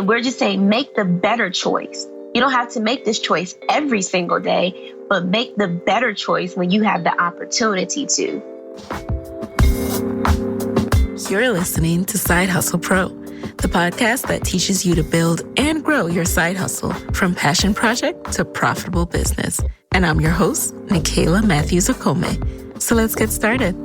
we're just saying make the better choice. You don't have to make this choice every single day, but make the better choice when you have the opportunity to. You're listening to Side Hustle Pro, the podcast that teaches you to build and grow your side hustle from passion project to profitable business. And I'm your host, Nicaila Matthews-Okome. So let's get started.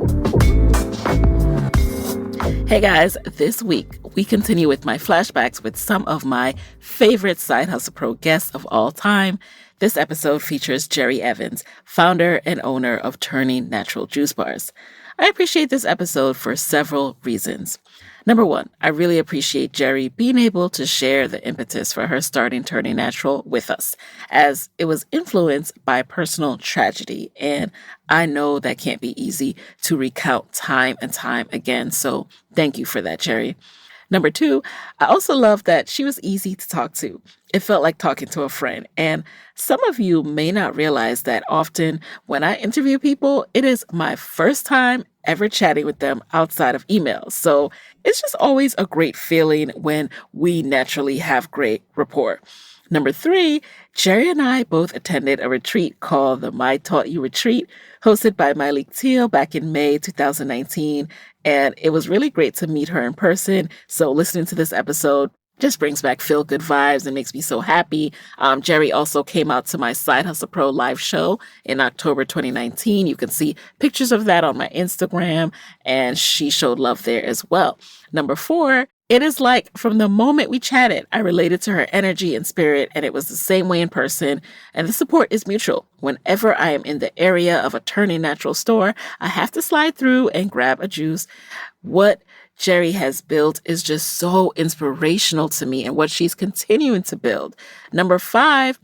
Hey guys, this week we continue with my flashbacks with some of my favorite Side Hustle Pro guests of all time. This episode features Jerri Evans, founder and owner of Turning Natural Juice Bars. I appreciate this episode for several reasons. Number one, I really appreciate Jerri being able to share the impetus for her starting Turning Natural with us, as it was influenced by personal tragedy, and I know that can't be easy to recount time and time again, so thank you for that, Jerri. Number two, I also love that she was easy to talk to. It felt like talking to a friend. And some of you may not realize that often when I interview people, it is my first time ever chatting with them outside of email. So it's just always a great feeling when we naturally have great rapport. Number three, Jerri and I both attended a retreat called the My Taught You Retreat, hosted by Myleik Teal back in May 2019. And it was really great to meet her in person. So listening to this episode just brings back feel-good vibes and makes me so happy. Jerri also came out to my Side Hustle Pro live show in October 2019. You can see pictures of that on my Instagram, and she showed love there as well. Number four, it is like from the moment we chatted, I related to her energy and spirit, and it was the same way in person. And the support is mutual. Whenever I am in the area of a Turning Natural store, I have to slide through and grab a juice. What Jerri has built is just so inspirational to me and what she's continuing to build. Number five,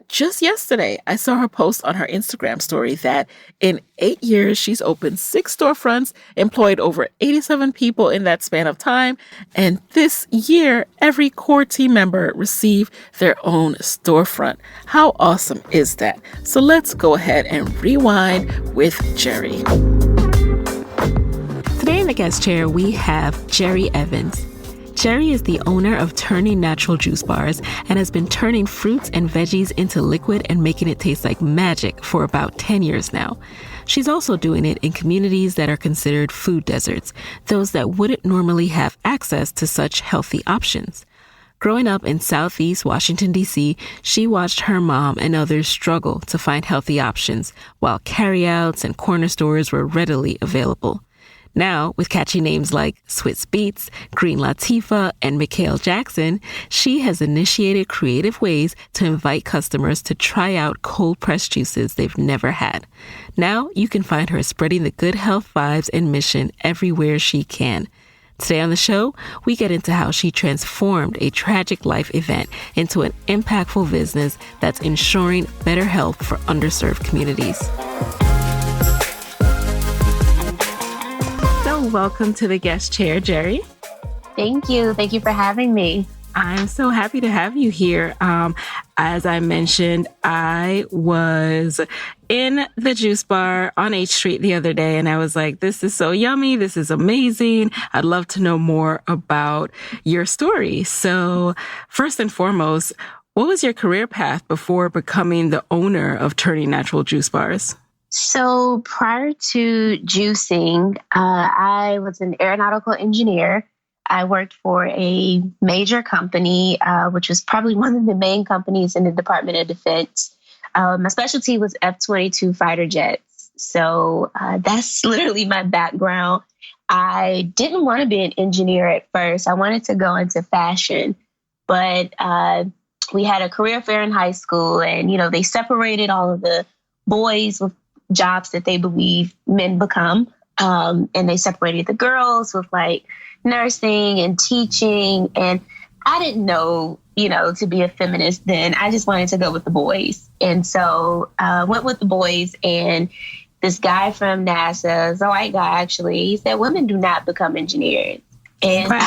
just yesterday, I saw her post on her Instagram story that in 8 years, she's opened 6 storefronts, employed over 87 people in that span of time. And this year, every core team member received their own storefront. How awesome is that? So let's go ahead and rewind with Jerri. Today in the guest chair, we have Jerri Evans. Jerri is the owner of Turning Natural Juice Bars and has been turning fruits and veggies into liquid and making it taste like magic for about 10 years now. She's also doing it in communities that are considered food deserts, those that wouldn't normally have access to such healthy options. Growing up in Southeast Washington, D.C., she watched her mom and others struggle to find healthy options, while carryouts and corner stores were readily available. Now, with catchy names like Swizz Beets, Green Latifah, and Mikhail Jackson, she has initiated creative ways to invite customers to try out cold-pressed juices they've never had. Now, you can find her spreading the good health vibes and mission everywhere she can. Today on the show, we get into how she transformed a tragic life event into an impactful business that's ensuring better health for underserved communities. Welcome to the guest chair, Jerri. Thank you. Thank you for having me. I'm so happy to have you here. As I mentioned, I was in the juice bar on H Street the other day, and I was like, this is so yummy. This is amazing. I'd love to know more about your story. So first and foremost, what was your career path before becoming the owner of Turning Natural Juice Bars? So prior to juicing, I was an aeronautical engineer. I worked for a major company, which was probably one of the main companies in the Department of Defense. My specialty was F-22 fighter jets. So that's literally my background. I didn't want to be an engineer at first. I wanted to go into fashion, but we had a career fair in high school, and, they separated all of the boys with jobs that they believe men become. And they separated the girls with like nursing and teaching. And I didn't know, to be a feminist then. I just wanted to go with the boys. And so I went with the boys, and this guy from NASA, a white guy actually, he said, women do not become engineers. And wow.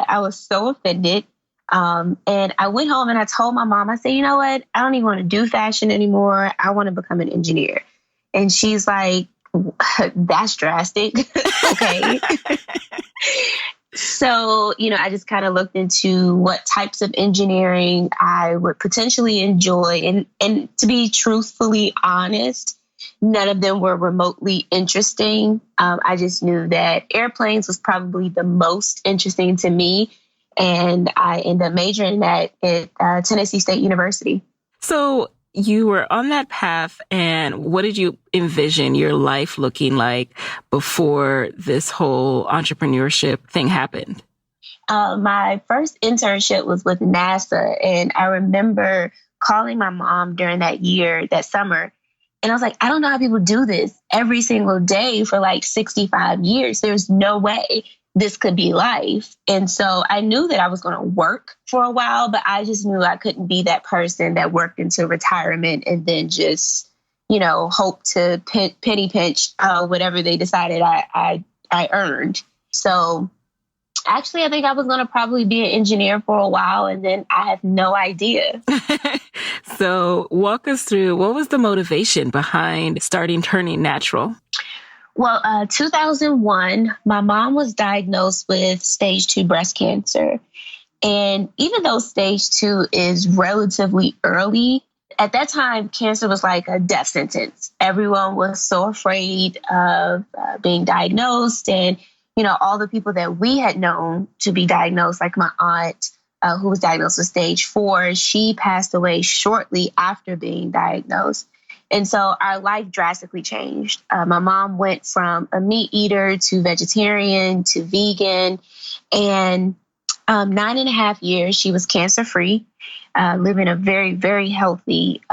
I was so offended. And I went home and I told my mom, I said, you know what? I don't even want to do fashion anymore. I want to become an engineer. And she's like, that's drastic. Okay. So, I just kind of looked into what types of engineering I would potentially enjoy. And to be truthfully honest, none of them were remotely interesting. I just knew that airplanes was probably the most interesting to me. And I ended up majoring that at Tennessee State University. So you were on that path, and what did you envision your life looking like before this whole entrepreneurship thing happened? My first internship was with NASA, and I remember calling my mom during that summer, and I was like, I don't know how people do this every single day for like 65 years. There's no way this could be life. And so I knew that I was going to work for a while, but I just knew I couldn't be that person that worked into retirement and then just, hope to penny pinch whatever they decided I earned. So actually, I think I was going to probably be an engineer for a while, and then I have no idea. So walk us through, what was the motivation behind starting Turning Natural? Well, 2001, my mom was diagnosed with stage 2 breast cancer. And even though stage 2 is relatively early, at that time, cancer was like a death sentence. Everyone was so afraid of being diagnosed. And, all the people that we had known to be diagnosed, like my aunt, who was diagnosed with stage 4, she passed away shortly after being diagnosed. And so our life drastically changed. My mom went from a meat eater to vegetarian to vegan. And 9.5 years, she was cancer-free, living a very, very healthy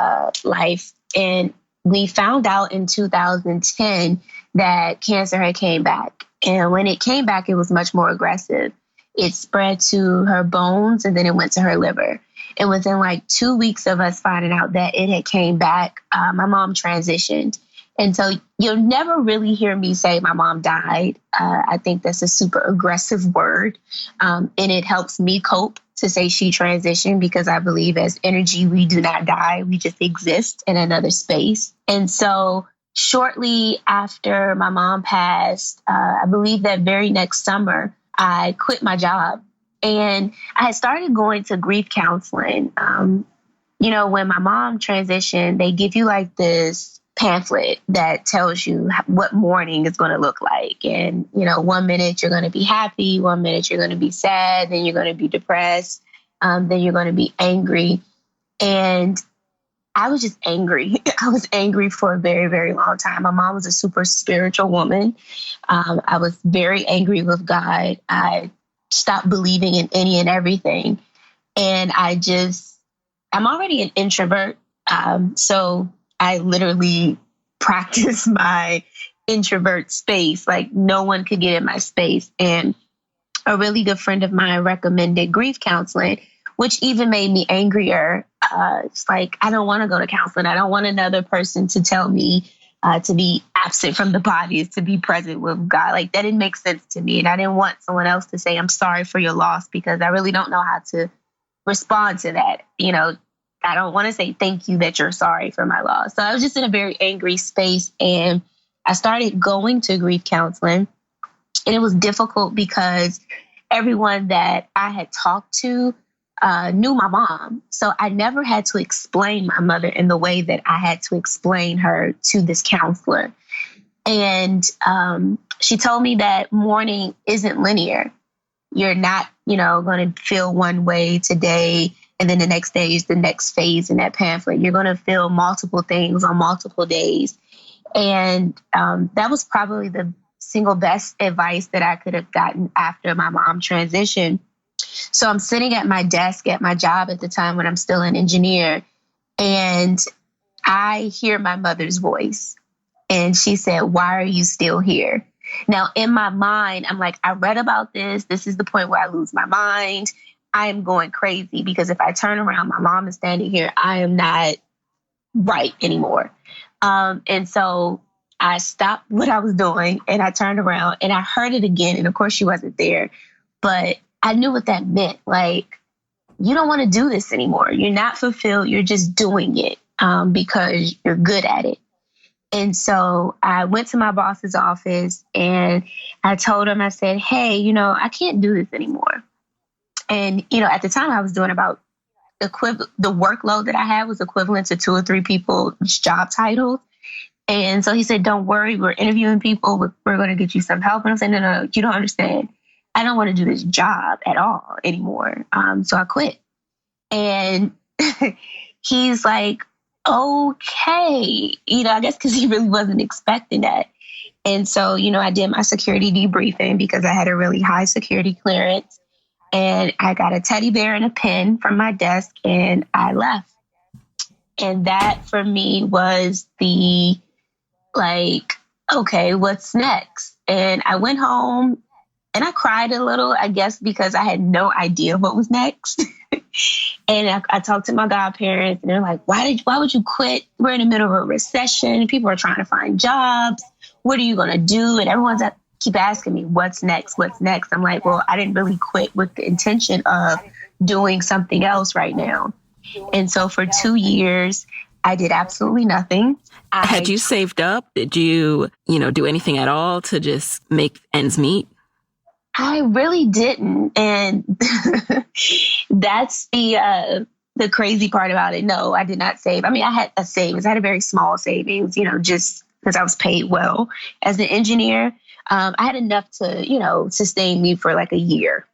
life. And we found out in 2010 that cancer had came back. And when it came back, it was much more aggressive. It spread to her bones, and then it went to her liver. And within like 2 weeks of us finding out that it had came back, my mom transitioned. And so you'll never really hear me say my mom died. I think that's a super aggressive word. And it helps me cope to say she transitioned, because I believe as energy, we do not die. We just exist in another space. And so shortly after my mom passed, I believe that very next summer, I quit my job. And I had started going to grief counseling. When my mom transitioned, they give you like this pamphlet that tells you what mourning is going to look like. And, 1 minute you're going to be happy, 1 minute you're going to be sad, then you're going to be depressed, then you're going to be angry. And I was just angry. I was angry for a very, very long time. My mom was a super spiritual woman. I was very angry with God. I stopped believing in any and everything. And I'm already an introvert. So I literally practice my introvert space. Like no one could get in my space. And a really good friend of mine recommended grief counseling, which even made me angrier. It's like, I don't want to go to counseling. I don't want another person to tell me to be absent from the body is to be present with God. Like that didn't make sense to me. And I didn't want someone else to say, I'm sorry for your loss, because I really don't know how to respond to that. I don't want to say thank you that you're sorry for my loss. So I was just in a very angry space, and I started going to grief counseling. And it was difficult because everyone that I had talked to knew my mom. So I never had to explain my mother in the way that I had to explain her to this counselor. And she told me that mourning isn't linear. You're not, going to feel one way today, and then the next day is the next phase in that pamphlet. You're going to feel multiple things on multiple days. And that was probably the single best advice that I could have gotten after my mom transitioned. So I'm sitting at my desk at my job at the time when I'm still an engineer, and I hear my mother's voice. And she said, "Why are you still here?" Now, in my mind, I'm like, I read about this. This is the point where I lose my mind. I am going crazy, because if I turn around, my mom is standing here. I am not right anymore. And so I stopped what I was doing, and I turned around, and I heard it again. And of course, she wasn't there, but I knew what that meant. Like, you don't want to do this anymore. You're not fulfilled. You're just doing it because you're good at it. And so I went to my boss's office and I told him, I said, hey, I can't do this anymore. And, at the time I was doing about the workload that I had was equivalent to 2 or 3 people's job titles. And so he said, don't worry, we're interviewing people. We're going to get you some help. And I'm saying, no, you don't understand. I don't want to do this job at all anymore. So I quit. And he's like, okay, I guess because he really wasn't expecting that. And so, I did my security debriefing because I had a really high security clearance. And I got a teddy bear and a pen from my desk and I left. And that for me was the okay, what's next? And I went home and I cried a little, I guess, because I had no idea what was next. And I talked to my godparents and they're like, why would you quit? We're in the middle of a recession. People are trying to find jobs. What are you going to do? And everyone's keep asking me, what's next? What's next? I'm like, well, I didn't really quit with the intention of doing something else right now. And so for 2 years, I did absolutely nothing. Had you saved up? Did you, do anything at all to just make ends meet? I really didn't. And that's the crazy part about it. No, I did not save. I mean, I had a savings. I had a very small savings, just because I was paid well as an engineer. I had enough to, sustain me for like a year.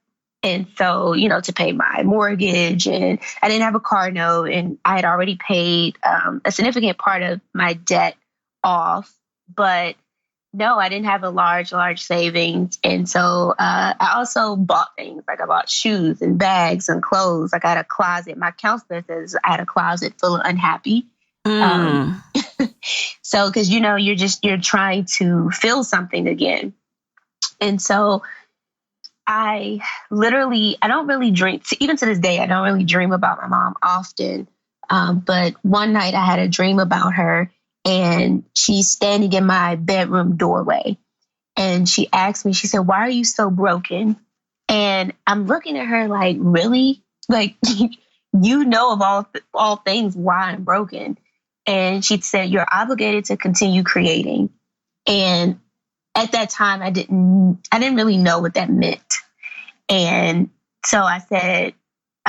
And so, to pay my mortgage, and I didn't have a car note, and I had already paid a significant part of my debt off. But no, I didn't have a large savings. And so I also bought things. Like I bought shoes and bags and clothes. Like I had a closet. My counselor says I had a closet full of unhappy. So, because, you're trying to feel something again. And so I don't really dream, even to this day, I don't really dream about my mom often. But one night I had a dream about her and she's standing in my bedroom doorway. And she asked me, she said, why are you so broken? And I'm looking at her like, really? Like, of all things why I'm broken. And she said, you're obligated to continue creating. And at that time, I didn't really know what that meant. And so I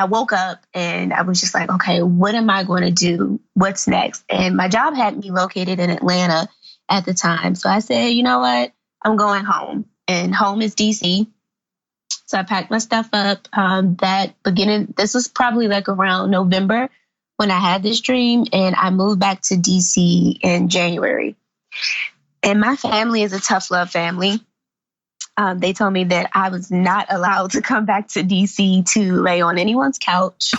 woke up and I was just like, okay, what am I going to do? What's next? And my job had me located in Atlanta at the time. So I said, you know what? I'm going home, and home is DC. So I packed my stuff up. This was probably like around November when I had this dream, and I moved back to DC in January. And my family is a tough love family. They told me that I was not allowed to come back to DC to lay on anyone's couch.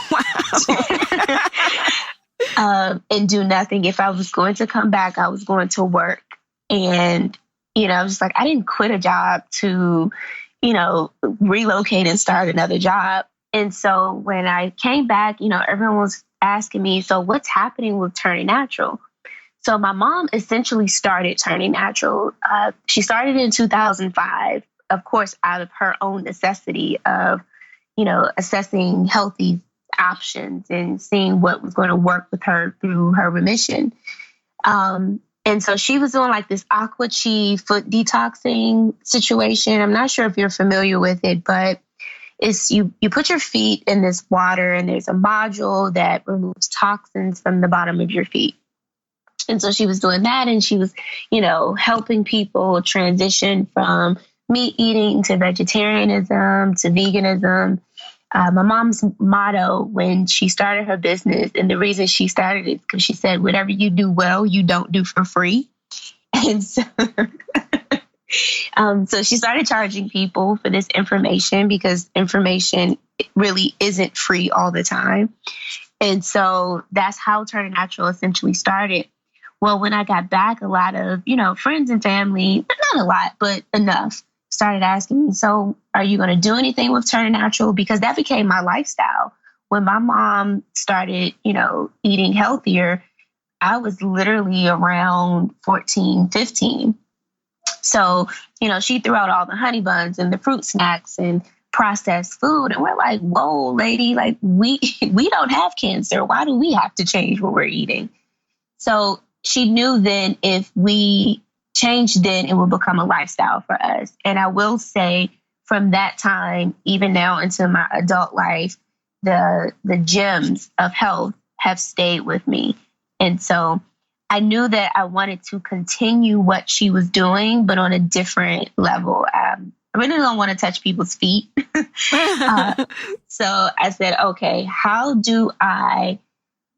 Wow. And do nothing. If I was going to come back, I was going to work. And, I was just like, I didn't quit a job to, relocate and start another job. And so when I came back, everyone was asking me, so what's happening with Turning Natural? So my mom essentially started Turning Natural. She started in 2005, of course, out of her own necessity of, assessing healthy options and seeing what was going to work with her through her remission. And so she was doing like this aqua chi foot detoxing situation. I'm not sure if you're familiar with it, but it's you put your feet in this water and there's a module that removes toxins from the bottom of your feet. And so she was doing that, and she was, helping people transition from meat eating to vegetarianism to veganism. My mom's motto when she started her business, and the reason she started it, because she said, whatever you do well, you don't do for free. And so, so she started charging people for this information, because information really isn't free all the time. And so that's how Turning Natural essentially started. Well, when I got back, a lot of, friends and family, not a lot, but enough, started asking me, so are you going to do anything with Turning Natural? Because that became my lifestyle. When my mom started, eating healthier, I was literally around 14, 15. So, she threw out all the honey buns and the fruit snacks and processed food. And we're like, whoa, lady, like we don't have cancer. Why do we have to change what we're eating? So, she knew then if we changed, then it would become a lifestyle for us. And I will say from that time, even now into my adult life, the gems of health have stayed with me. And so I knew that I wanted to continue what she was doing, but on a different level. I really don't want to touch people's feet. So I said, okay, how do I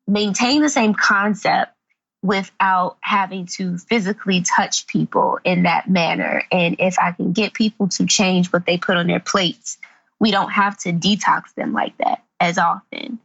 maintain the same concept without having to physically touch people in that manner? And if I can get people to change what they put on their plates, we don't have to detox them like that as often.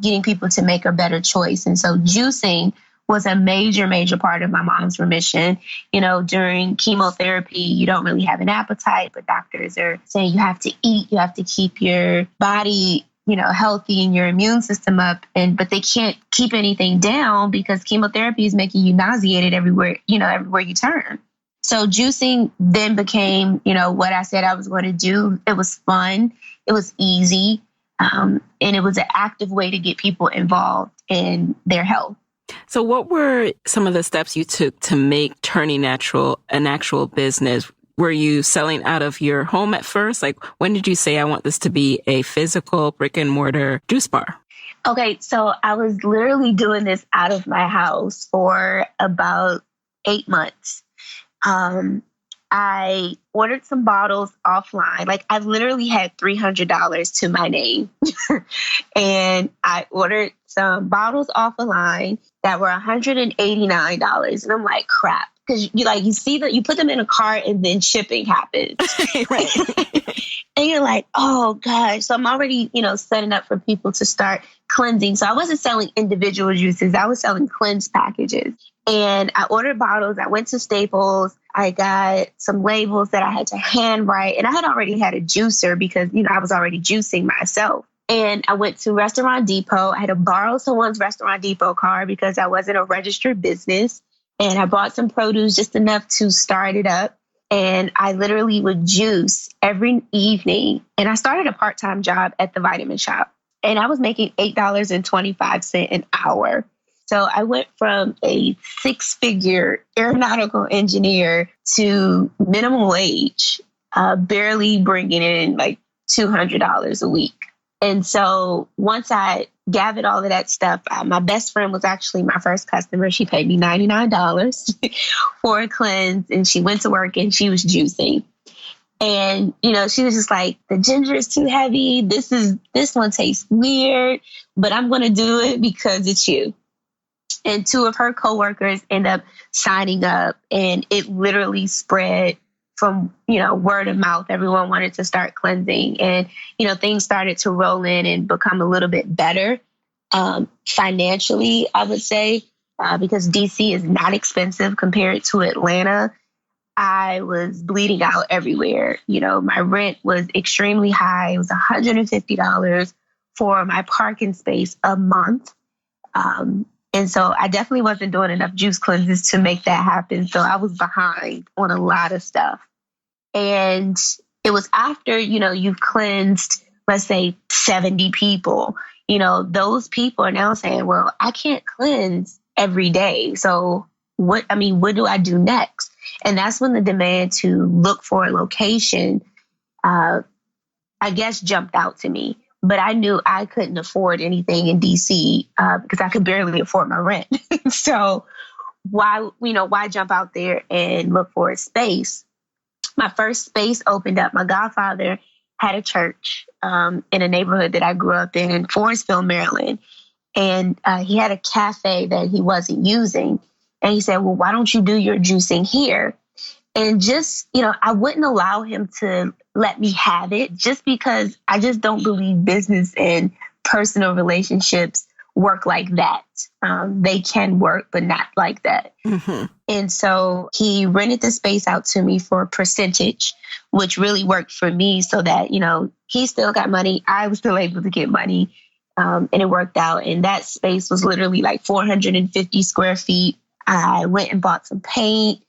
Getting people to make a better choice. And so juicing was a major, major part of my mom's remission. You know, during chemotherapy, you don't really have an appetite, but doctors are saying you have to eat, you have to keep your body, you know, healthy and your immune system up. But they can't keep anything down because chemotherapy is making you nauseated everywhere you turn. So juicing then became, you know, what I said I was going to do. It was fun. It was easy. And it was an active way to get people involved in their health. So what were some of the steps you took to make Turning Natural an actual business? Were you selling out of your home at first? Like, when did you say, I want this to be a physical brick and mortar juice bar? Okay, so I was literally doing this out of my house for about 8 months. I ordered some bottles offline. Like, I literally had $300 to my name. And I ordered some bottles offline that were $189. And I'm like, crap. Because you see that you put them in a cart and then shipping happens. Right. And you're like, oh gosh. So I'm already, setting up for people to start cleansing. So I wasn't selling individual juices. I was selling cleanse packages. And I ordered bottles. I went to Staples. I got some labels that I had to handwrite. And I had already had a juicer because, I was already juicing myself. And I went to Restaurant Depot. I had to borrow someone's Restaurant Depot card because I wasn't a registered business. And I bought some produce, just enough to start it up. And I literally would juice every evening. And I started a part-time job at the vitamin shop. And I was making $8.25 an hour. So I went from a 6-figure aeronautical engineer to minimum wage, barely bringing in like $200 a week. And so once I gathered all of that stuff, my best friend was actually my first customer. She paid me $99 for a cleanse, and she went to work and she was juicing. And, she was just like, the ginger is too heavy. This one tastes weird, but I'm going to do it because it's you. And 2 of her coworkers end up signing up, and it literally spread from, word of mouth. Everyone wanted to start cleansing, and, things started to roll in and become a little bit better financially, I would say, because DC is not expensive compared to Atlanta. I was bleeding out everywhere. My rent was extremely high. It was $150 for my parking space a month. And so I definitely wasn't doing enough juice cleanses to make that happen. So I was behind on a lot of stuff. And it was after, you've cleansed, let's say 70 people, those people are now saying, well, I can't cleanse every day. So what do I do next? And that's when the demand to look for a location, I guess, jumped out to me. But I knew I couldn't afford anything in DC because I could barely afford my rent. So why jump out there and look for a space? My first space opened up. My godfather had a church in a neighborhood that I grew up in Forestville, Maryland. And he had a cafe that he wasn't using. And he said, well, why don't you do your juicing here? And just, I wouldn't allow him to let me have it just because I just don't believe business and personal relationships work like that. They can work, but not like that. Mm-hmm. And so he rented the space out to me for a percentage, which really worked for me so that, he still got money. I was still able to get money. And it worked out. And that space was literally like 450 square feet. I went and bought some paint,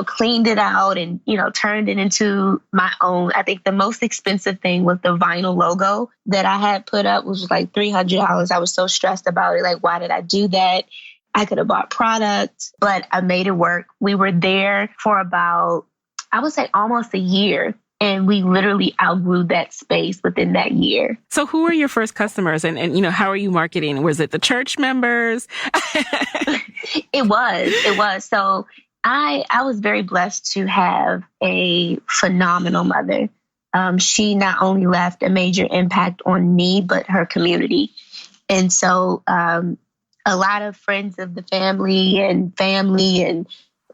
cleaned it out and, turned it into my own. I think the most expensive thing was the vinyl logo that I had put up, which was like $300. I was so stressed about it. Like, why did I do that? I could have bought product, but I made it work. We were there for about, I would say almost a year. And we literally outgrew that space within that year. So who were your first customers and how are you marketing? Was it the church members? It was. So I was very blessed to have a phenomenal mother. She not only left a major impact on me, but her community. And so a lot of friends of the family and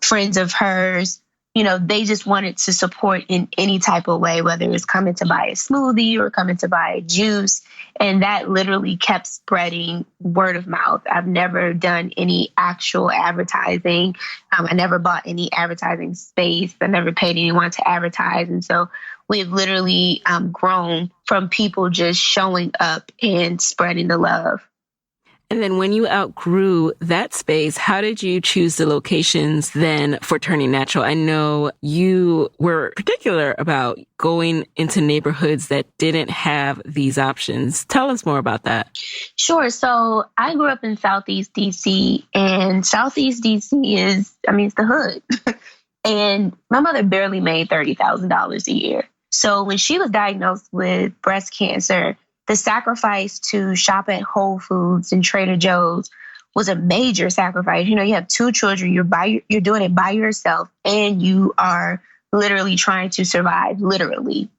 friends of hers, they just wanted to support in any type of way, whether it was coming to buy a smoothie or coming to buy a juice. And that literally kept spreading word of mouth. I've never done any actual advertising. I never bought any advertising space. I never paid anyone to advertise. And so we've literally grown from people just showing up and spreading the love. And then when you outgrew that space, how did you choose the locations then for Turning Natural? I know you were particular about going into neighborhoods that didn't have these options. Tell us more about that. Sure. So I grew up in Southeast DC, and Southeast DC it's the hood. And my mother barely made $30,000 a year. So when she was diagnosed with breast cancer, the sacrifice to shop at Whole Foods and Trader Joe's was a major sacrifice. You have 2 children, you're doing it by yourself, and you are literally trying to survive, literally.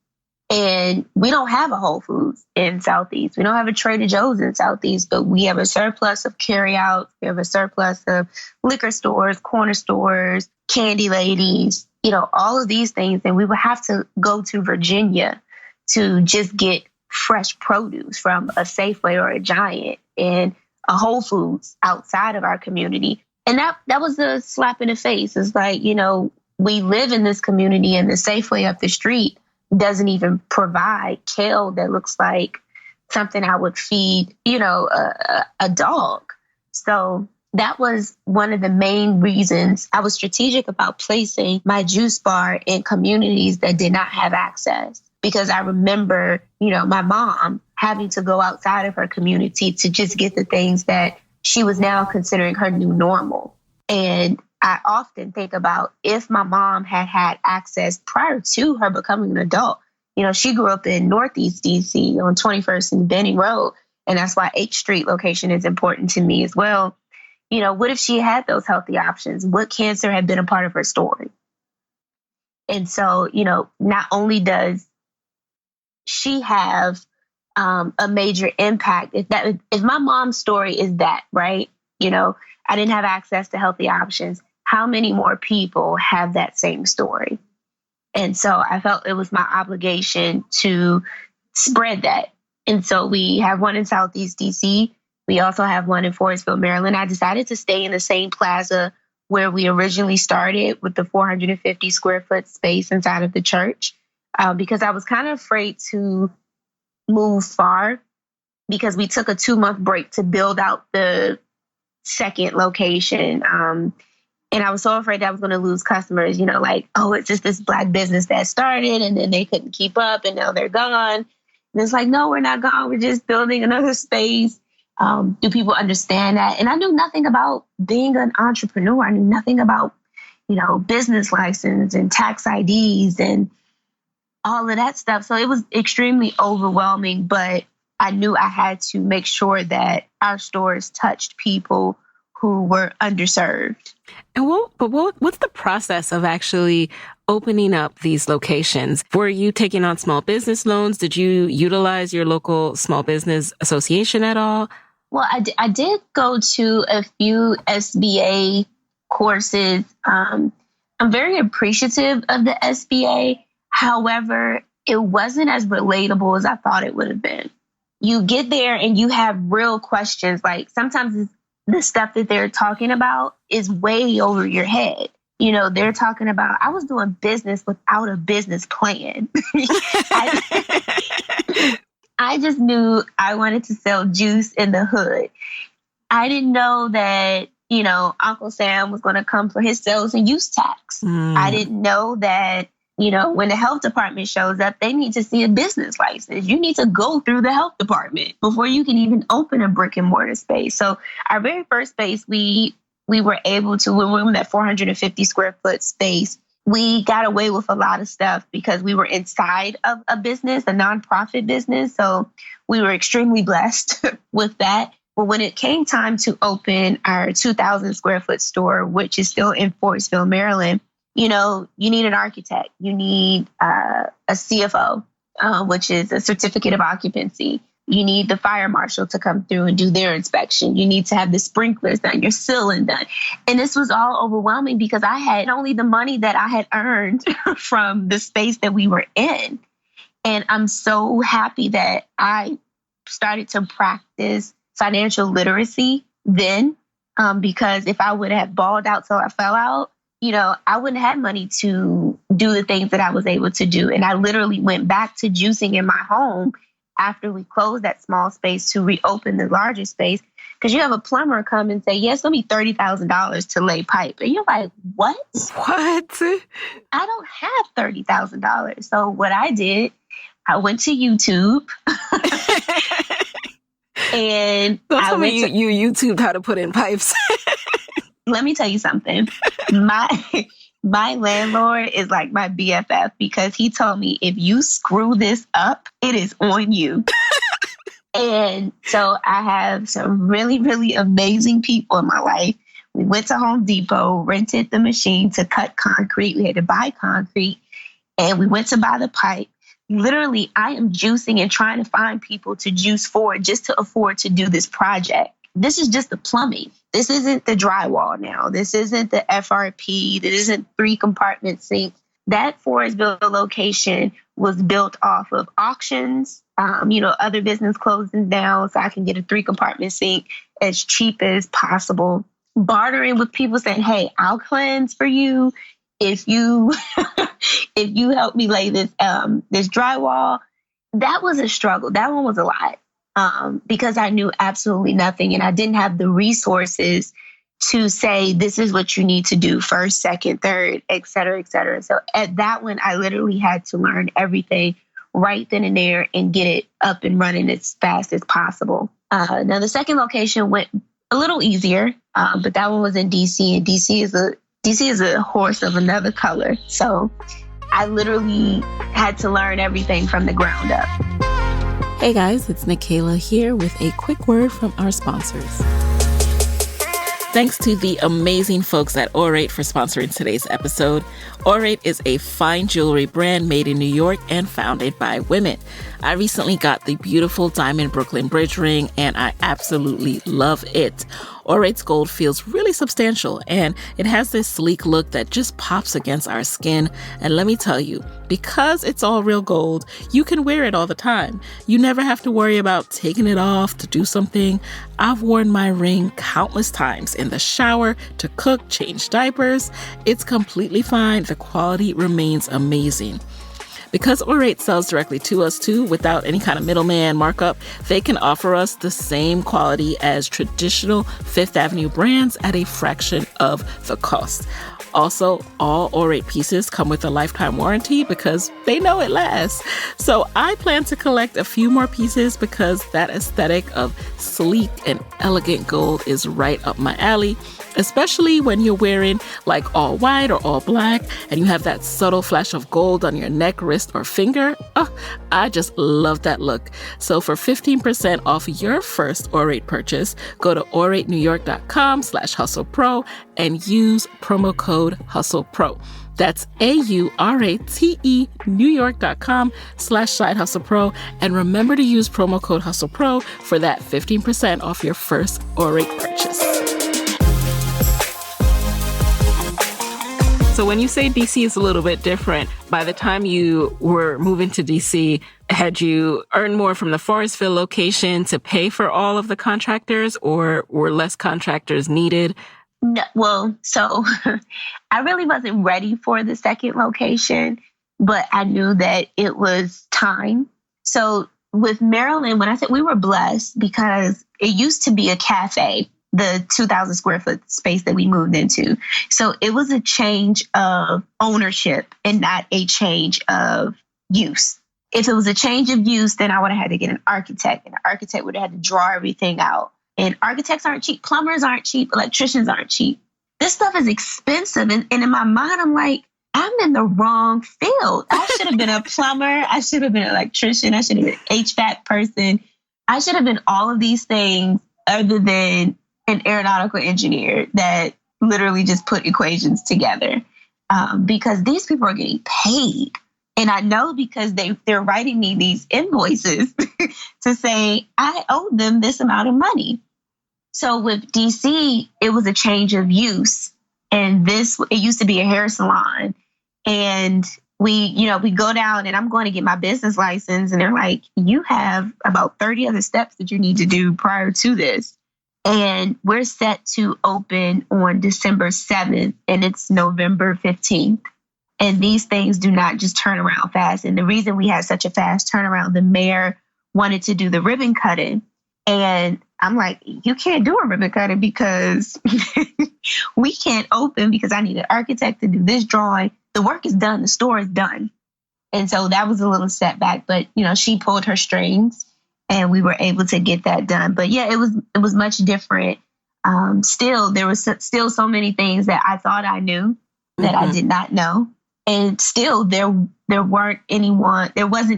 And we don't have a Whole Foods in Southeast. We don't have a Trader Joe's in Southeast, but we have a surplus of carryouts. We have a surplus of liquor stores, corner stores, candy ladies, all of these things. And we would have to go to Virginia to just get fresh produce from a Safeway or a Giant and a Whole Foods outside of our community. And that was a slap in the face. It's like, we live in this community and the Safeway up the street doesn't even provide kale that looks like something I would feed, a dog. So that was one of the main reasons I was strategic about placing my juice bar in communities that did not have access. Because I remember, my mom having to go outside of her community to just get the things that she was now considering her new normal. And I often think about if my mom had access prior to her becoming an adult. She grew up in Northeast DC on 21st and Benning Road. And that's why H Street location is important to me as well. What if she had those healthy options? What cancer had been a part of her story? And so, not only does she have a major impact. If my mom's story is that, right? I didn't have access to healthy options. How many more people have that same story? And so I felt it was my obligation to spread that. And so we have one in Southeast DC. We also have one in Forestville, Maryland. I decided to stay in the same plaza where we originally started with the 450 square foot space inside of the church. Because I was kind of afraid to move far because we took a 2-month break to build out the second location. And I was so afraid that I was going to lose customers, it's just this Black business that started and then they couldn't keep up and now they're gone. And it's like, no, we're not gone. We're just building another space. Do people understand that? And I knew nothing about being an entrepreneur. I knew nothing about, business license and tax IDs and all of that stuff. So it was extremely overwhelming, but I knew I had to make sure that our stores touched people who were underserved. And what's the process of actually opening up these locations? Were you taking on small business loans? Did you utilize your local small business association at all? Well, I did go to a few SBA courses. I'm very appreciative of the SBA. However, it wasn't as relatable as I thought it would have been. You get there and you have real questions. Like sometimes the stuff that they're talking about is way over your head. They're talking about, I was doing business without a business plan. I just knew I wanted to sell juice in the hood. I didn't know that, Uncle Sam was going to come for his sales and use tax. I didn't know that when the health department shows up, they need to see a business license. You need to go through the health department before you can even open a brick and mortar space. So our very first space, we were able to, when we were in that 450 square foot space, we got away with a lot of stuff because we were inside of a business, a nonprofit business. So we were extremely blessed with that. But when it came time to open our 2,000 square foot store, which is still in Fortsville, Maryland, you need an architect, you need a CFO, which is a certificate of occupancy. You need the fire marshal to come through and do their inspection. You need to have the sprinklers done, your ceiling done. And this was all overwhelming because I had only the money that I had earned from the space that we were in. And I'm so happy that I started to practice financial literacy then, because if I would have balled out till I fell out, I wouldn't have money to do the things that I was able to do. And I literally went back to juicing in my home after we closed that small space to reopen the larger space. Because you have a plumber come and say, yeah, it's going to be $30,000 to lay pipe. And you're like, what? What? I don't have $30,000. So what I did, I went to YouTube. And don't tell me you YouTubed how to put in pipes. Let me tell you something. My landlord is like my BFF because he told me, if you screw this up, it is on you. And so I have some really, really amazing people in my life. We went to Home Depot, rented the machine to cut concrete. We had to buy concrete, and we went to buy the pipe. Literally, I am juicing and trying to find people to juice for just to afford to do this project. This is just the plumbing. This isn't the drywall now. This isn't the FRP. This isn't 3-compartment sinks. That Forestville location was built off of auctions, other business closing down so I can get a 3-compartment sink as cheap as possible. Bartering with people saying, hey, I'll cleanse for you if you if you help me lay this drywall. That was a struggle. That one was a lot. Because I knew absolutely nothing and I didn't have the resources to say, this is what you need to do first, second, third, et cetera, et cetera. So at that one, I literally had to learn everything right then and there and get it up and running as fast as possible. Now, the second location went a little easier, but that one was in DC, and DC is a horse of another color. So I literally had to learn everything from the ground up. Hey guys, it's Nikayla here with a quick word from our sponsors. Thanks to the amazing folks at Orate for sponsoring today's episode. Orate is a fine jewelry brand made in New York and founded by women. I recently got the beautiful diamond Brooklyn bridge ring, and I absolutely love it. Orate's gold feels really substantial, and it has this sleek look that just pops against our skin. And let me tell you, because it's all real gold, you can wear it all the time. You never have to worry about taking it off to do something. I've worn my ring countless times in the shower, to cook, change diapers. It's completely fine. The quality remains amazing. Because Orate sells directly to us too, without any kind of middleman markup, they can offer us the same quality as traditional Fifth Avenue brands at a fraction of the cost. Also, all Orate pieces come with a lifetime warranty because they know it lasts. So I plan to collect a few more pieces because that aesthetic of sleek and elegant gold is right up my alley, especially when you're wearing like all white or all black and you have that subtle flash of gold on your neck, wrist, or finger. Oh, I just love that look. So for 15% off your first Orate purchase, go to oratenewyork.com/hustlepro and use promo code HustlePro. That's AURATE NewYork.com/sidehustlepro. And remember to use promo code HustlePro for that 15% off your first Orate purchase. So when you say DC is a little bit different, by the time you were moving to DC, had you earned more from the Forestville location to pay for all of the contractors, or were less contractors needed? No, well, so I really wasn't ready for the second location, but I knew that it was time. So with Maryland, when I said we were blessed because it used to be a cafe, the 2,000 square foot space that we moved into. So it was a change of ownership and not a change of use. If it was a change of use, then I would have had to get an architect, and the architect would have had to draw everything out. And architects aren't cheap. Plumbers aren't cheap. Electricians aren't cheap. This stuff is expensive. And in my mind, I'm like, I'm in the wrong field. I should have been a plumber. I should have been an electrician. I should have been an HVAC person. I should have been all of these things other than an aeronautical engineer that literally just put equations together, because these people are getting paid. And I know because they're writing me these invoices to say I owe them this amount of money. So with DC, it was a change of use. And it used to be a hair salon. And we go down and I'm going to get my business license. And they're like, you have about 30 other steps that you need to do prior to this. And we're set to open on December 7th and it's November 15th. And these things do not just turn around fast. And the reason we had such a fast turnaround, the mayor wanted to do the ribbon cutting. And I'm like, you can't do a ribbon cutting because we can't open because I need an architect to do this drawing. The work is done. The store is done. And so that was a little setback. But, she pulled her strings and we were able to get that done. But yeah, it was much different. Still, there was still so many things that I thought I knew that I did not know. And still, there wasn't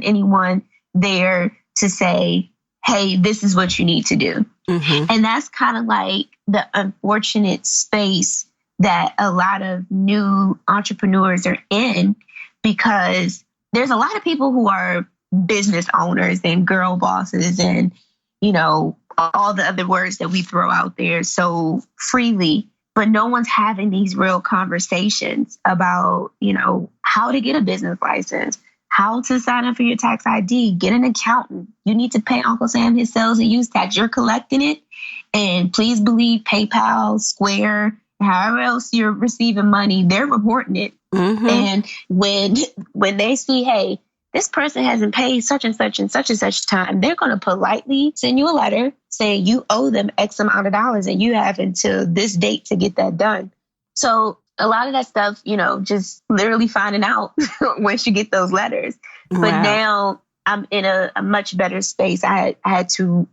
anyone there to say, hey, this is what you need to do. And that's kind of like the unfortunate space that a lot of new entrepreneurs are in, because there's a lot of people who are business owners and girl bosses and, all the other words that we throw out there so freely. But no one's having these real conversations about, how to get a business license, how to sign up for your tax ID, get an accountant. You need to pay Uncle Sam his sales and use tax. You're collecting it. And please believe PayPal, Square, however else you're receiving money, they're reporting it. And when they see, hey, this person hasn't paid such and such and such and such time, they're going to politely send you a letter saying you owe them X amount of dollars and you have until this date to get that done. So a lot of that stuff, just literally finding out once you get those letters. Wow. But now I'm in a much better space. I had to,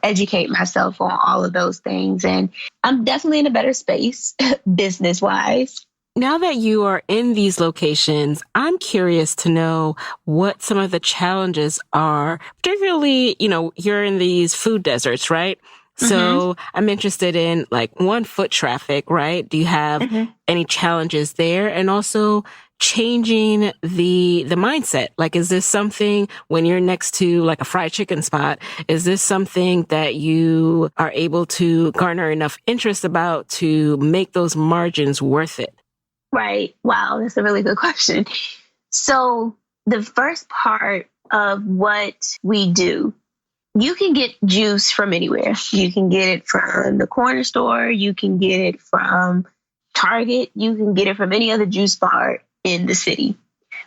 educate myself on all of those things. And I'm definitely in a better space business wise. Now that you are in these locations, I'm curious to know what some of the challenges are, particularly, you're in these food deserts, right? So I'm interested in foot traffic, right? Do you have any challenges there? And also changing the mindset. Is this something when you're next to a fried chicken spot, is this something that you are able to garner enough interest about to make those margins worth it? Right. Wow. That's a really good question. So the first part of what we do, you can get juice from anywhere. You can get it from the corner store. You can get it from Target. You can get it from any other juice bar in the city.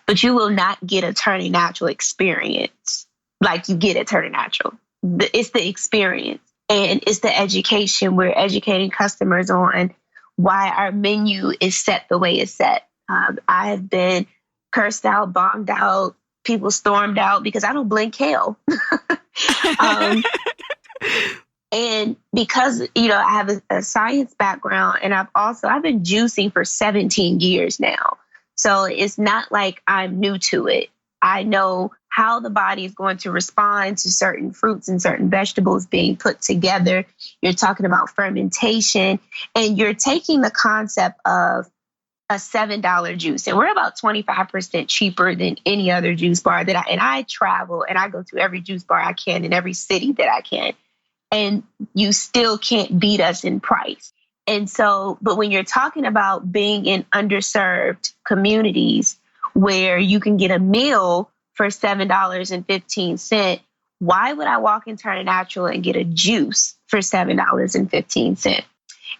But you will not get a Turning Natural experience like you get at Turning Natural. It's the experience and it's the education. We're educating customers on why our menu is set the way it's set. I have been cursed out, bombed out, people stormed out because I don't blink kale. And because, I have a science background and I've been juicing for 17 years now. So it's not like I'm new to it. I know how the body is going to respond to certain fruits and certain vegetables being put together. You're talking about fermentation and you're taking the concept of a $7 juice. And we're about 25% cheaper than any other juice bar I travel and I go to every juice bar I can in every city that I can. And you still can't beat us in price. And so, but when you're talking about being in underserved communities where you can get a meal for $7.15, why would I walk in Turning Natural and get a juice for $7.15?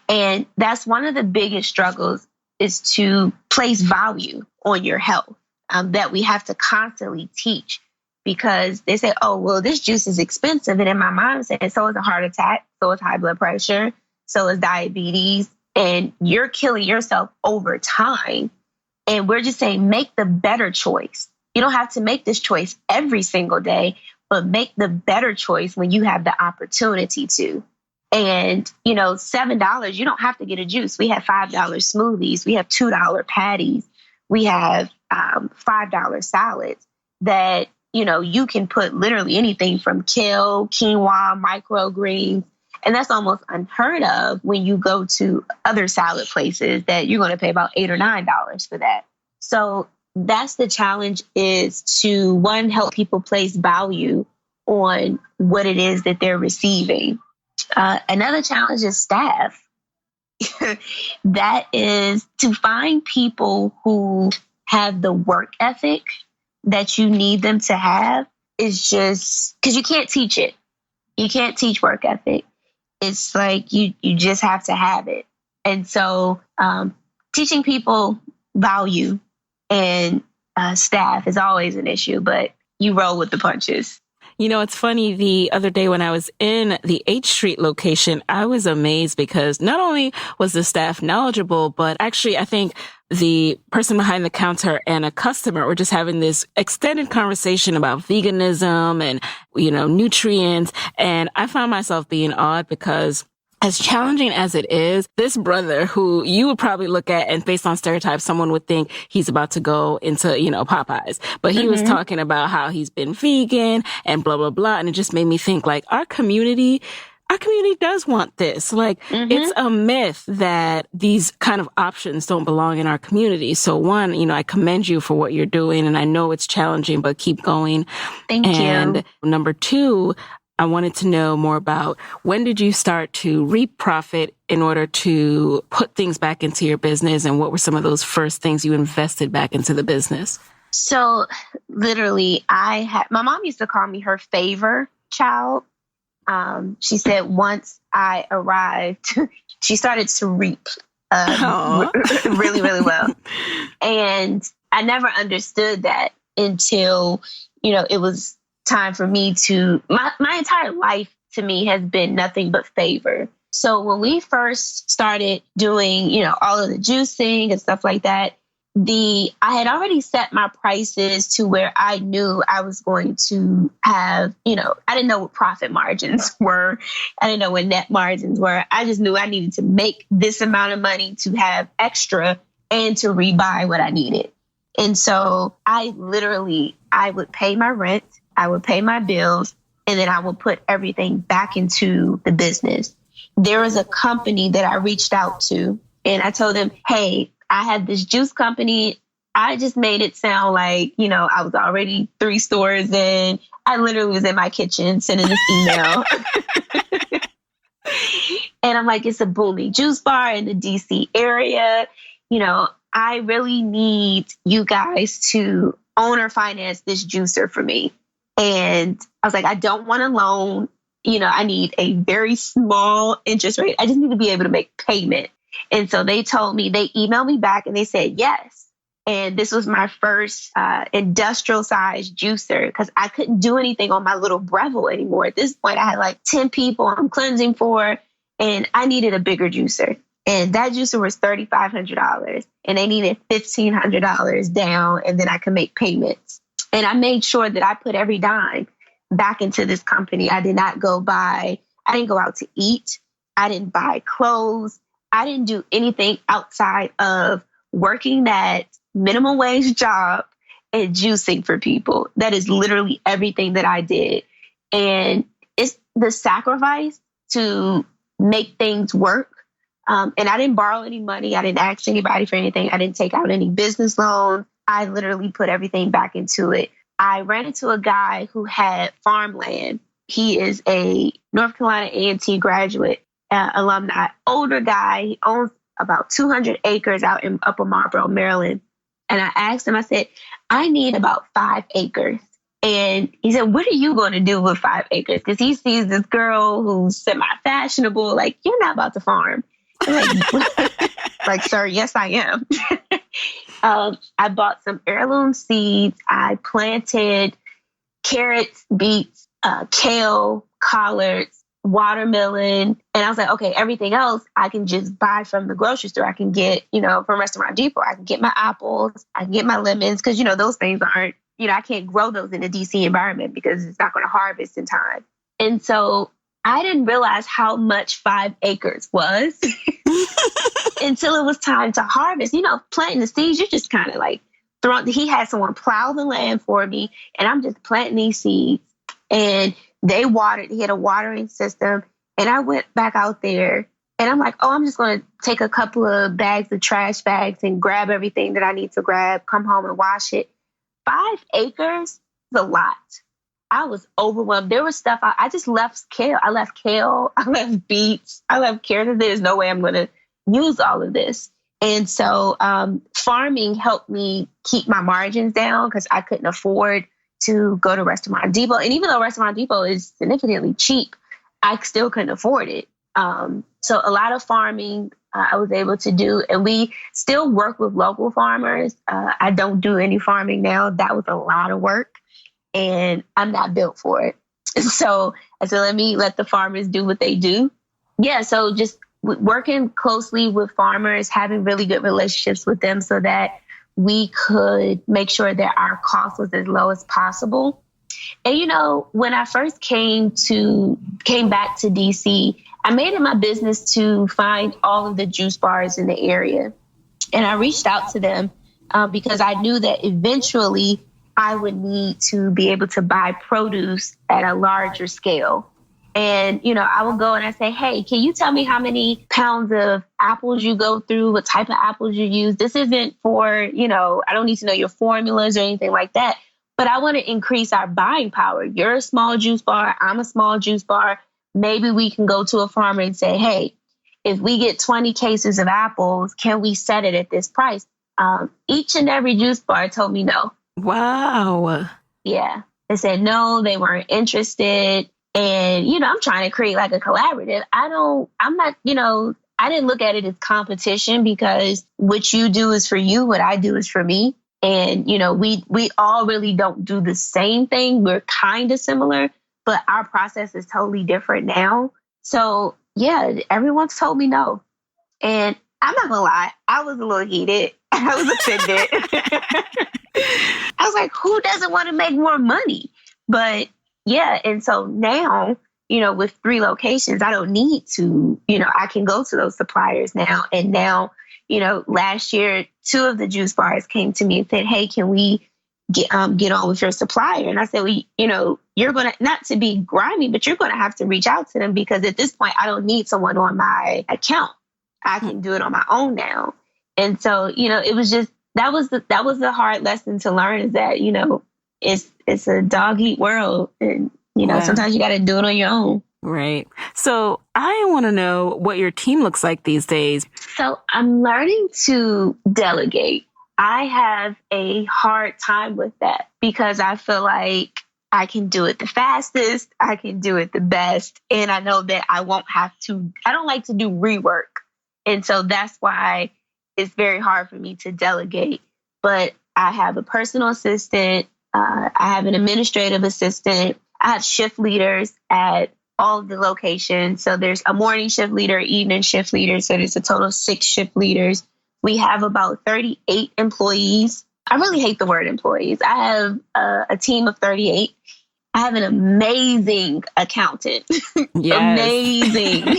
And that's one of the biggest struggles, is to place value on your health, that we have to constantly teach, because they say, oh, well, this juice is expensive. And in my mind, I'm saying, so is a heart attack, so is high blood pressure, so is diabetes. And you're killing yourself over time. And we're just saying, make the better choice. You don't have to make this choice every single day, but make the better choice when you have the opportunity to. And, $7, you don't have to get a juice. We have $5 smoothies. We have $2 patties. We have $5 salads that, you can put literally anything from kale, quinoa, microgreens. And that's almost unheard of when you go to other salad places that you're going to pay about $8 or $9 for that. So that's the challenge, is to, one, help people place value on what it is that they're receiving. Another challenge is staff. That is to find people who have the work ethic that you need them to have. Is just because you can't teach it. You can't teach work ethic. It's like you just have to have it. And so teaching people value and staff is always an issue, but you roll with the punches. It's funny. The other day when I was in the H Street location, I was amazed because not only was the staff knowledgeable, but actually I think the person behind the counter and a customer were just having this extended conversation about veganism and, nutrients. And I found myself being awed because, as challenging as it is, this brother who you would probably look at and based on stereotypes, someone would think he's about to go into, Popeyes. But he was talking about how he's been vegan and blah, blah, blah. And it just made me think, like, our community does want this. Like, it's a myth that these kind of options don't belong in our community. So one, I commend you for what you're doing. And I know it's challenging, but keep going. Thank you. And number two, I wanted to know more about, when did you start to reap profit in order to put things back into your business? And what were some of those first things you invested back into the business? So literally, my mom used to call me her favor child. She said once I arrived, she started to reap really, really well. And I never understood that until, it was time for me to, my entire life to me has been nothing but favor. So when we first started doing, all of the juicing and stuff like that, I had already set my prices to where I knew I was going to have, I didn't know what profit margins were. I didn't know what net margins were. I just knew I needed to make this amount of money to have extra and to rebuy what I needed. And so I would pay my rent, I would pay my bills, and then I would put everything back into the business. There was a company that I reached out to and I told them, hey, I had this juice company. I just made it sound like, I was already 3 stores in. I literally was in my kitchen sending this email. And I'm like, it's a booming juice bar in the DC area. I really need you guys to own or finance this juicer for me. And I was like, I don't want a loan. I need a very small interest rate. I just need to be able to make payment. And so they emailed me back and they said yes. And this was my first industrial sized juicer because I couldn't do anything on my little Breville anymore. At this point, I had like 10 people I'm cleansing for, and I needed a bigger juicer. And that juicer was $3,500 and they needed $1,500 down, and then I could make payments. And I made sure that I put every dime back into this company. I didn't go out to eat. I didn't buy clothes. I didn't do anything outside of working that minimum wage job and juicing for people. That is literally everything that I did. And it's the sacrifice to make things work. And I didn't borrow any money. I didn't ask anybody for anything. I didn't take out any business loans. I literally put everything back into it. I ran into a guy who had farmland. He is a North Carolina A&T graduate, alumni, older guy. He owns about 200 acres out in Upper Marlboro, Maryland. And I asked him, I said, I need about 5 acres. And he said, what are you going to do with 5 acres? Because he sees this girl who's semi-fashionable, like, you're not about to farm. I'm like, sir, yes, I am. I bought some heirloom seeds. I planted carrots, beets, kale, collards, watermelon. And I was like, okay, everything else I can just buy from the grocery store. I can get, from Restaurant Depot. I can get my apples. I can get my lemons because, those things aren't, I can't grow those in a DC environment because it's not going to harvest in time. And so I didn't realize how much 5 acres was until it was time to harvest. Planting the seeds, you're just kind of like he had someone plow the land for me, and I'm just planting these seeds. And they watered, he had a watering system. And I went back out there and I'm like, I'm just going to take a couple of bags of trash bags and grab everything that I need to grab, come home and wash it. 5 acres is a lot. I was overwhelmed. There was stuff, I just left kale. I left beets. I left carrots. There's no way I'm going to use all of this. And so farming helped me keep my margins down because I couldn't afford to go to Restaurant Depot. And even though Restaurant Depot is significantly cheap, I still couldn't afford it. So a lot of farming I was able to do. And we still work with local farmers. I don't do any farming now. That was a lot of work. And I'm not built for it. So I said, let the farmers do what they do. Yeah, so just working closely with farmers, having really good relationships with them so that we could make sure that our cost was as low as possible. And, when I first came back to DC, I made it my business to find all of the juice bars in the area. And I reached out to them because I knew that eventually I would need to be able to buy produce at a larger scale. And, I would go and I say, hey, can you tell me how many pounds of apples you go through, what type of apples you use? This isn't for, I don't need to know your formulas or anything like that. But I want to increase our buying power. You're a small juice bar. I'm a small juice bar. Maybe we can go to a farmer and say, hey, if we get 20 cases of apples, can we set it at this price? Each and every juice bar told me no. Wow. Yeah. They said no, they weren't interested. And, I'm trying to create like a collaborative. I didn't look at it as competition because what you do is for you, what I do is for me. And, we all really don't do the same thing. We're kind of similar, but our process is totally different now. So, yeah, everyone's told me no. And I'm not gonna lie, I was a little heated. I was offended. I was like, who doesn't want to make more money? But yeah, and so now, with 3 locations, I don't need to, I can go to those suppliers now. And now, last year, 2 of the juice bars came to me and said, hey, can we get on with your supplier? And I said, well, you're going to, not to be grimy, but you're going to have to reach out to them because at this point, I don't need someone on my account. I can do it on my own now. And so, it was just, that was the hard lesson to learn is that, it's a dog eat world. And, sometimes you got to do it on your own. Right. So I want to know what your team looks like these days. So I'm learning to delegate. I have a hard time with that because I feel like I can do it the fastest. I can do it the best. And I know that I don't like to do rework. And so that's why it's very hard for me to delegate. But I have a personal assistant. I have an administrative assistant. I have shift leaders at all of the locations. So there's a morning shift leader, evening shift leader. So there's a total of 6 shift leaders. We have about 38 employees. I really hate the word employees. I have a team of 38. I have an amazing accountant. Yes. Amazing.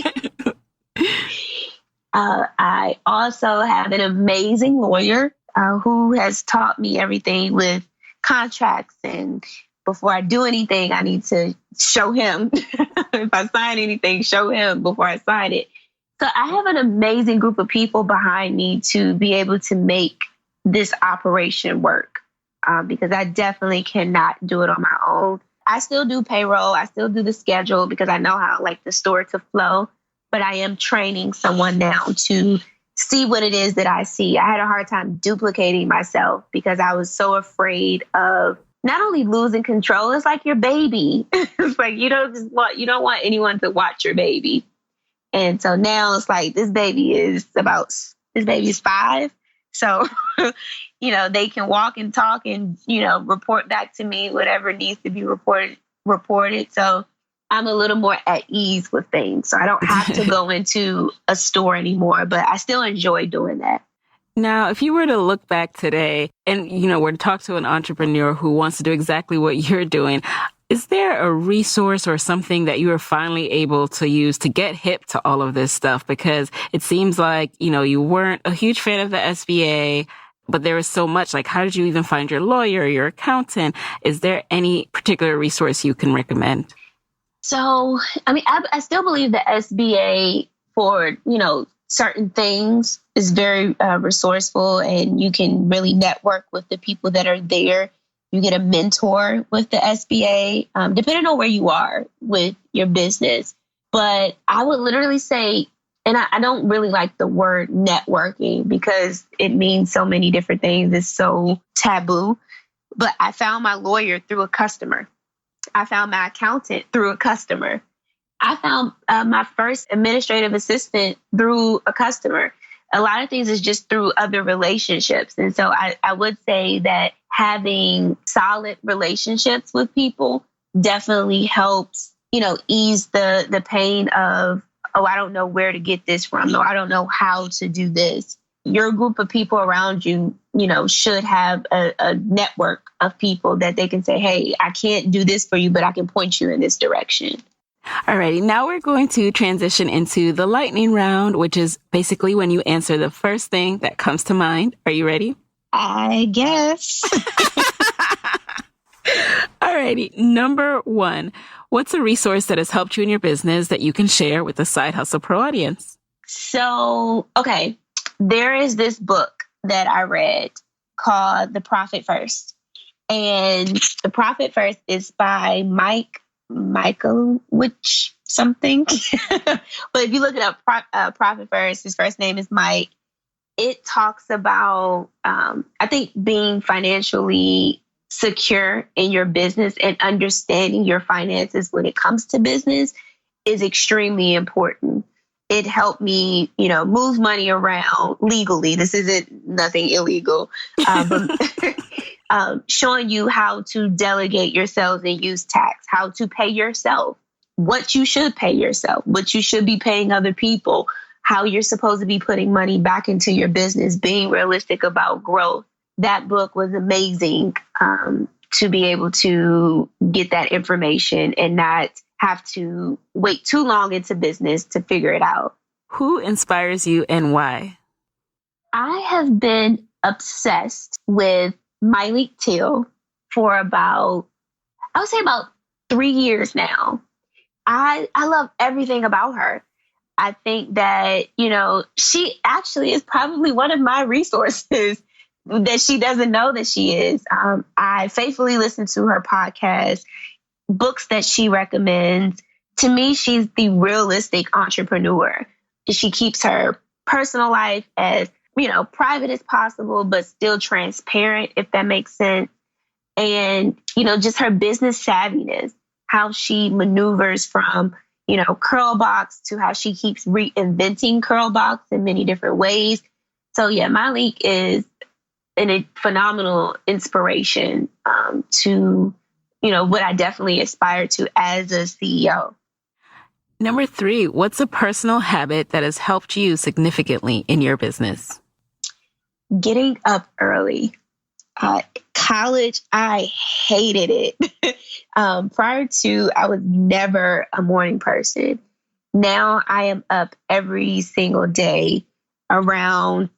I also have an amazing lawyer who has taught me everything with contracts. And before I do anything, I need to show him. If I sign anything, show him before I sign it. So I have an amazing group of people behind me to be able to make this operation work because I definitely cannot do it on my own. I still do payroll. I still do the schedule because I know how I like the store to flow. But I am training someone now to see what it is that I see. I had a hard time duplicating myself because I was so afraid of not only losing control, it's like your baby. It's like you don't want anyone to watch your baby. And so now it's like this baby is 5. So, they can walk and talk and, report back to me, whatever needs to be reported. So I'm a little more at ease with things. So I don't have to go into a store anymore, but I still enjoy doing that. Now, if you were to look back today and, were to talk to an entrepreneur who wants to do exactly what you're doing, is there a resource or something that you were finally able to use to get hip to all of this stuff? Because it seems like, you weren't a huge fan of the SBA, but there was so much. Like, how did you even find your lawyer, your accountant? Is there any particular resource you can recommend? So, I still believe the SBA for, certain things is very resourceful, and you can really network with the people that are there. You get a mentor with the SBA, depending on where you are with your business. But I would literally say, and I don't really like the word networking because it means so many different things. It's so taboo. But I found my lawyer through a customer. I found my accountant through a customer. I found my first administrative assistant through a customer. A lot of things is just through other relationships. And so I would say that having solid relationships with people definitely helps, ease the pain of, oh, I don't know where to get this from, or I don't know how to do this. Your group of people around you, should have a network of people that they can say, hey, I can't do this for you, but I can point you in this direction. Alrighty, now we're going to transition into the lightning round, which is basically when you answer the first thing that comes to mind. Are you ready? I guess. Alrighty, number 1, what's a resource that has helped you in your business that you can share with the Side Hustle Pro audience? So, okay, there is this book that I read called The Profit First. And The Profit First is by Michael, which something. But if you look it up, Profit First, his first name is Mike. It talks about, I think, being financially secure in your business and understanding your finances when it comes to business is extremely important. It helped me, move money around legally. This isn't nothing illegal. But showing you how to delegate yourself and use tax, how to pay yourself, what you should pay yourself, what you should be paying other people, how you're supposed to be putting money back into your business, being realistic about growth. That book was amazing to be able to get that information and not have to wait too long into business to figure it out. Who inspires you and why? I have been obsessed with Miley Till for about 3 years now. I love everything about her. I think that, she actually is probably one of my resources that she doesn't know that she is. I faithfully listen to her podcast, books that she recommends. To me, she's the realistic entrepreneur. She keeps her personal life as private as possible, but still transparent, if that makes sense. And, just her business savviness, how she maneuvers from, curl box to how she keeps reinventing curl box in many different ways. So yeah, Malik is a phenomenal inspiration to, what I definitely aspire to as a CEO. Number 3, what's a personal habit that has helped you significantly in your business? Getting up early. College, I hated it. Prior to, I was never a morning person. Now I am up every single day around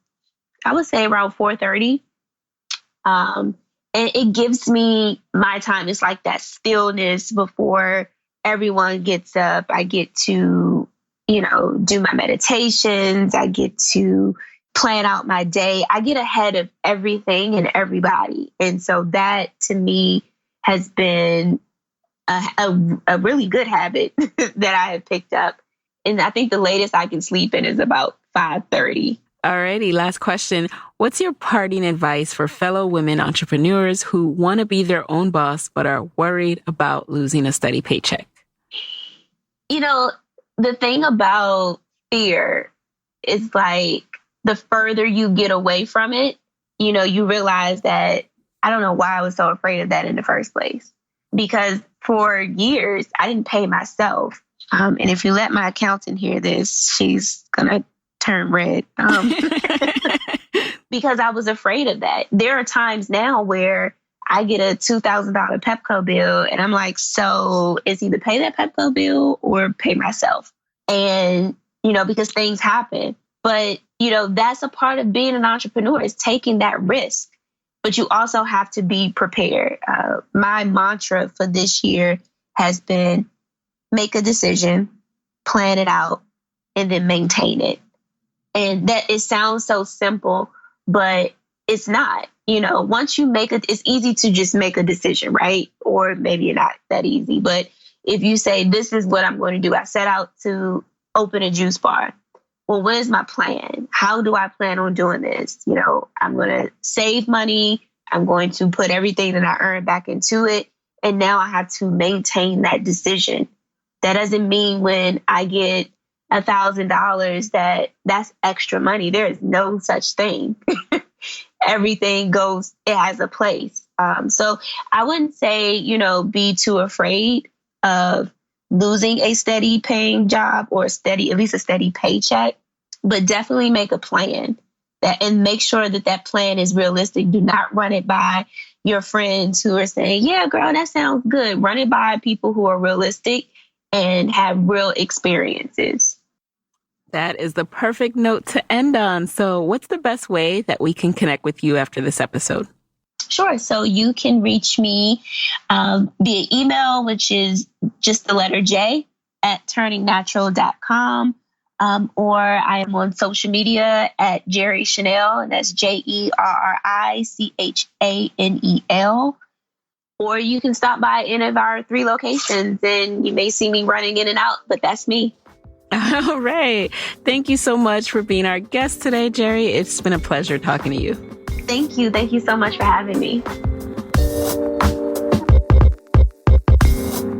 4:30. And it gives me my time. It's like that stillness before everyone gets up. I get to, do my meditations. I get to plan out my day. I get ahead of everything and everybody. And so that to me has been a really good habit that I have picked up. And I think the latest I can sleep in is about 5:30. Alrighty, last question. What's your parting advice for fellow women entrepreneurs who want to be their own boss but are worried about losing a steady paycheck? The thing about fear is like the further you get away from it, you realize that I don't know why I was so afraid of that in the first place. because for years I didn't pay myself. And if you let my accountant hear this, she's going to turn red. Because I was afraid of that. There are times now where I get a $2,000 Pepco bill and I'm like, so it's either pay that Pepco bill or pay myself. And, because things happen. But, that's a part of being an entrepreneur, is taking that risk. But you also have to be prepared. My mantra for this year has been make a decision, plan it out, and then maintain it. And that it sounds so simple, but it's not. Once you it's easy to just make a decision, right? Or maybe not that easy. But if you say, this is what I'm going to do, I set out to open a juice bar. Well, what is my plan? How do I plan on doing this? I'm going to save money. I'm going to put everything that I earn back into it. And now I have to maintain that decision. That doesn't mean when I get $1,000 that's extra money. There is no such thing. Everything it has a place. So I wouldn't say, be too afraid of losing a steady paying job or at least a steady paycheck, but definitely make a plan and make sure that plan is realistic. Do not run it by your friends who are saying, yeah, girl, that sounds good. Run it by people who are realistic and have real experiences. That is the perfect note to end on. So what's the best way that we can connect with you after this episode? Sure. So you can reach me via email, which is just the letter J @turningnatural.com. Or I am on social media at Jerri Chanel, and that's JerriChanel. Or you can stop by any of our 3 locations and you may see me running in and out, but that's me. All right. Thank you so much for being our guest today, Jerri. It's been a pleasure talking to you. Thank you. Thank you so much for having me.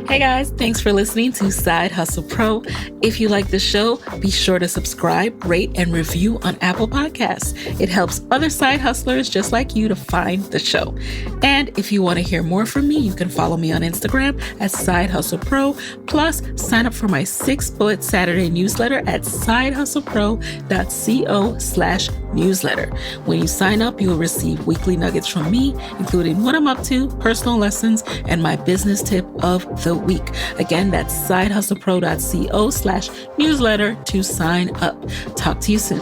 Hey guys, thanks for listening to Side Hustle Pro. If you like the show, be sure to subscribe, rate, and review on Apple Podcasts. It helps other side hustlers just like you to find the show. And if you want to hear more from me, you can follow me on Instagram at Side Hustle Pro. Plus, sign up for my 6-bullet Saturday newsletter at sidehustlepro.co/newsletter. When you sign up, you will receive weekly nuggets from me, including what I'm up to, personal lessons, and my business tip of the week. Again, that's sidehustlepro.co/newsletter to sign up. Talk to you soon.